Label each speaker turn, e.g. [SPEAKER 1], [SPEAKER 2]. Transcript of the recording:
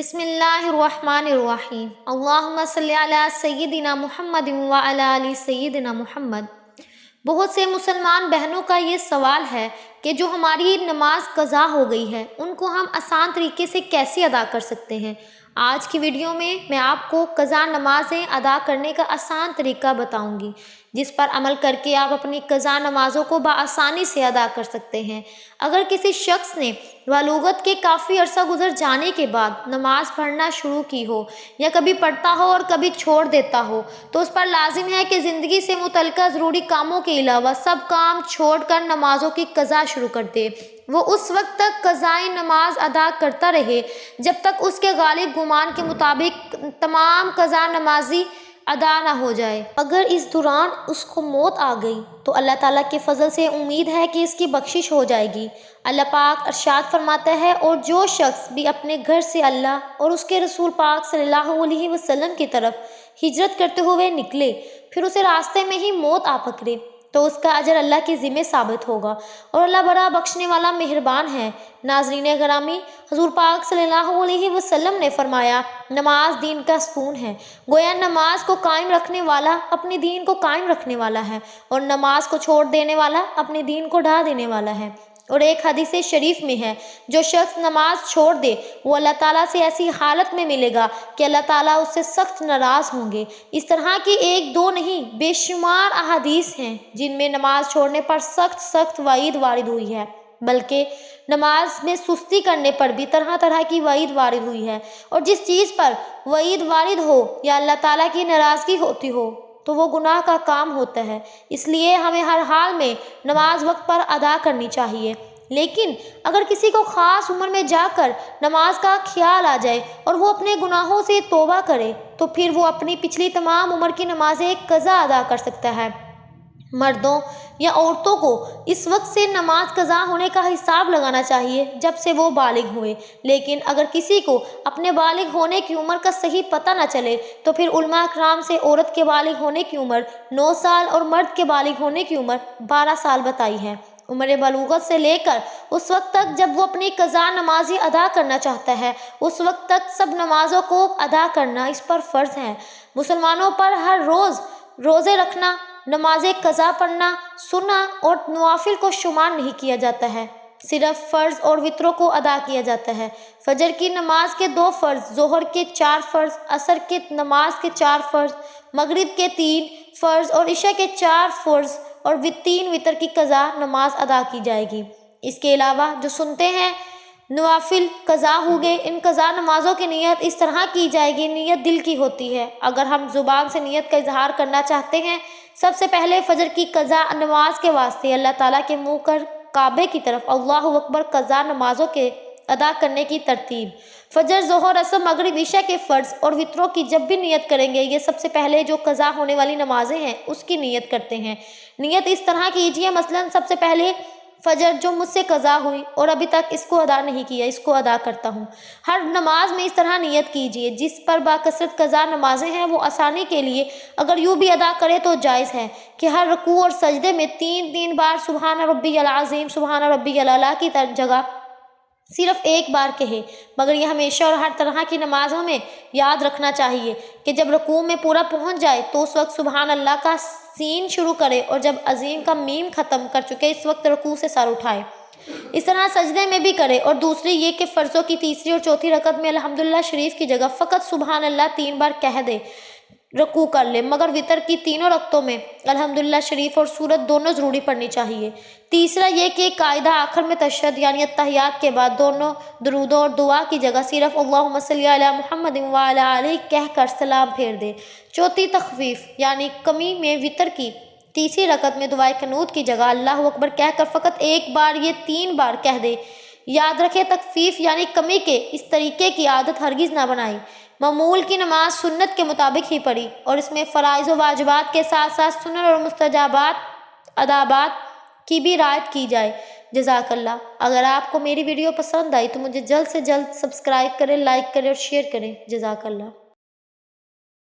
[SPEAKER 1] بسم اللہ الرحمن الرحیم اللہم صلی علی سیدنا محمد وعلی آل سیدنا محمد۔ بہت سے مسلمان بہنوں کا یہ سوال ہے کہ جو ہماری نماز قضا ہو گئی ہے ان کو ہم آسان طریقے سے کیسے ادا کر سکتے ہیں۔ آج کی ویڈیو میں آپ کو قضا نمازیں ادا کرنے کا آسان طریقہ بتاؤں گی، جس پر عمل کر کے آپ اپنی قضا نمازوں کو بآسانی سے ادا کر سکتے ہیں۔ اگر کسی شخص نے بلوغت کے کافی عرصہ گزر جانے کے بعد نماز پڑھنا شروع کی ہو یا کبھی پڑھتا ہو اور کبھی چھوڑ دیتا ہو تو اس پر لازم ہے کہ زندگی سے متعلقہ ضروری کاموں کے علاوہ سب کام چھوڑ کر نمازوں کی قضا شروع کر دے۔ وہ اس وقت تک قضائے نماز ادا کرتا رہے جب تک اس کے غالب گمان کے مطابق تمام قضا نمازی ادا نہ ہو جائے۔ اگر اس دوران اس کو موت آ گئی تو اللہ تعالیٰ کے فضل سے امید ہے کہ اس کی بخشش ہو جائے گی۔ اللہ پاک ارشاد فرماتا ہے، اور جو شخص بھی اپنے گھر سے اللہ اور اس کے رسول پاک صلی اللہ علیہ وسلم کی طرف ہجرت کرتے ہوئے نکلے، پھر اسے راستے میں ہی موت آ پکڑے تو اس کا اجر اللہ کے ذمہ ثابت ہوگا، اور اللہ بڑا بخشنے والا مہربان ہے۔ ناظرین گرامی، حضور پاک صلی اللہ علیہ وسلم نے فرمایا، نماز دین کا ستون ہے۔ گویا نماز کو قائم رکھنے والا اپنے دین کو قائم رکھنے والا ہے، اور نماز کو چھوڑ دینے والا اپنے دین کو ڈھا دینے والا ہے۔ اور ایک حدیث شریف میں ہے، جو شخص نماز چھوڑ دے وہ اللہ تعالیٰ سے ایسی حالت میں ملے گا کہ اللہ تعالیٰ اس سے سخت ناراض ہوں گے۔ اس طرح کی ایک دو نہیں بے شمار احادیث ہیں جن میں نماز چھوڑنے پر سخت وعید وارد ہوئی ہے، بلکہ نماز میں سستی کرنے پر بھی طرح طرح کی وعید وارد ہوئی ہے۔ اور جس چیز پر وعید وارد ہو یا اللہ تعالیٰ کی ناراضگی ہوتی ہو تو وہ گناہ کا کام ہوتا ہے۔ اس لیے ہمیں ہر حال میں نماز وقت پر ادا کرنی چاہیے۔ لیکن اگر کسی کو خاص عمر میں جا کر نماز کا خیال آ جائے اور وہ اپنے گناہوں سے توبہ کرے تو پھر وہ اپنی پچھلی تمام عمر کی نمازیں قضا ادا کر سکتا ہے۔ مردوں یا عورتوں کو اس وقت سے نماز قضا ہونے کا حساب لگانا چاہیے جب سے وہ بالغ ہوئے۔ لیکن اگر کسی کو اپنے بالغ ہونے کی عمر کا صحیح پتہ نہ چلے تو پھر علماء کرام سے عورت کے بالغ ہونے کی عمر 9 سال اور مرد کے بالغ ہونے کی عمر 12 سال بتائی ہے۔ عمر بلوغت سے لے کر اس وقت تک جب وہ اپنی قضا نمازی ادا کرنا چاہتا ہے، اس وقت تک سب نمازوں کو ادا کرنا اس پر فرض ہے۔ مسلمانوں پر ہر روز روزے رکھنا، نماز قضا پڑھنا، سنہ اور نوافل کو شمار نہیں کیا جاتا ہے، صرف فرض اور وتروں کو ادا کیا جاتا ہے۔ فجر کی نماز کے 2 فرض، ظہر کے 4 فرض، عصر کی نماز کے 4 فرض، مغرب کے 3 فرض اور عشاء کے 4 فرض اور 3 وتر کی قضا نماز ادا کی جائے گی۔ اس کے علاوہ جو سنتے ہیں نوافل قضا ہو گئے، ان قضا نمازوں کی نیت اس طرح کی جائے گی، نیت دل کی ہوتی ہے۔ اگر ہم زبان سے نیت کا اظہار کرنا چاہتے ہیں، سب سے پہلے فجر کی قضا نماز کے واسطے اللہ تعالیٰ کے منہ کر کعبے کی طرف اللہ اکبر قضا نمازوں کے ادا کرنے کی ترتیب۔ فجر، ظہر، عصر، مغرب، عشاء کے فرض اور وتروں کی جب بھی نیت کریں گے، یہ سب سے پہلے جو قضا ہونے والی نمازیں ہیں اس کی نیت کرتے ہیں۔ نیت اس طرح کیجیے، مثلاً سب سے پہلے فجر جو مجھ سے قضا ہوئی اور ابھی تک اس کو ادا نہیں کیا، اس کو ادا کرتا ہوں۔ ہر نماز میں اس طرح نیت کیجیے۔ جس پر باکثرت قضا نمازیں ہیں وہ آسانی کے لیے اگر یوں بھی ادا کرے تو جائز ہے کہ ہر رکوع اور سجدے میں 3 بار سبحان ربی العظیم، سبحان ربی الاعلیٰ کی جگہ صرف 1 بار کہے، مگر یہ ہمیشہ اور ہر طرح کی نمازوں میں یاد رکھنا چاہیے کہ جب رکوع میں پورا پہنچ جائے تو اس وقت سبحان اللہ کا سین شروع کرے، اور جب عظیم کا میم ختم کر چکے اس وقت رکوع سے سر اٹھائے۔ اس طرح سجدے میں بھی کرے۔ اور دوسری یہ کہ فرضوں کی تیسری اور چوتھی رکعت میں الحمدللہ شریف کی جگہ فقط سبحان اللہ 3 بار کہہ دے، رکوع کر لے، مگر وتر کی تینوں رکعتوں میں الحمدللہ شریف اور سورت دونوں ضروری پڑھنی چاہیے۔ تیسرا یہ کہ قاعدہ آخر میں تشہد یعنی اتحیات کے بعد دونوں درودوں اور دعا کی جگہ صرف اللہم صلی علی محمد وعلی آلہ کہہ کر سلام پھیر دے۔ چوتھی تخفیف یعنی کمی میں وتر کی تیسری رکعت میں دعائے قنوت کی جگہ اللہ اکبر کہہ کر فقط 1 بار یہ 3 بار کہہ دے۔ یاد رکھے، تخفیف یعنی کمی کے اس طریقے کی عادت ہرگز نہ بنائی۔ معمول کی نماز سنت کے مطابق ہی پڑھی، اور اس میں فرائض و واجبات کے ساتھ ساتھ سنن اور مستحبات ادابات کی بھی رعایت کی جائے۔ جزاک اللہ۔ اگر آپ کو میری ویڈیو پسند آئی تو مجھے جلد سے جلد سبسکرائب کریں، لائک کریں اور شیئر کریں۔ جزاک اللہ۔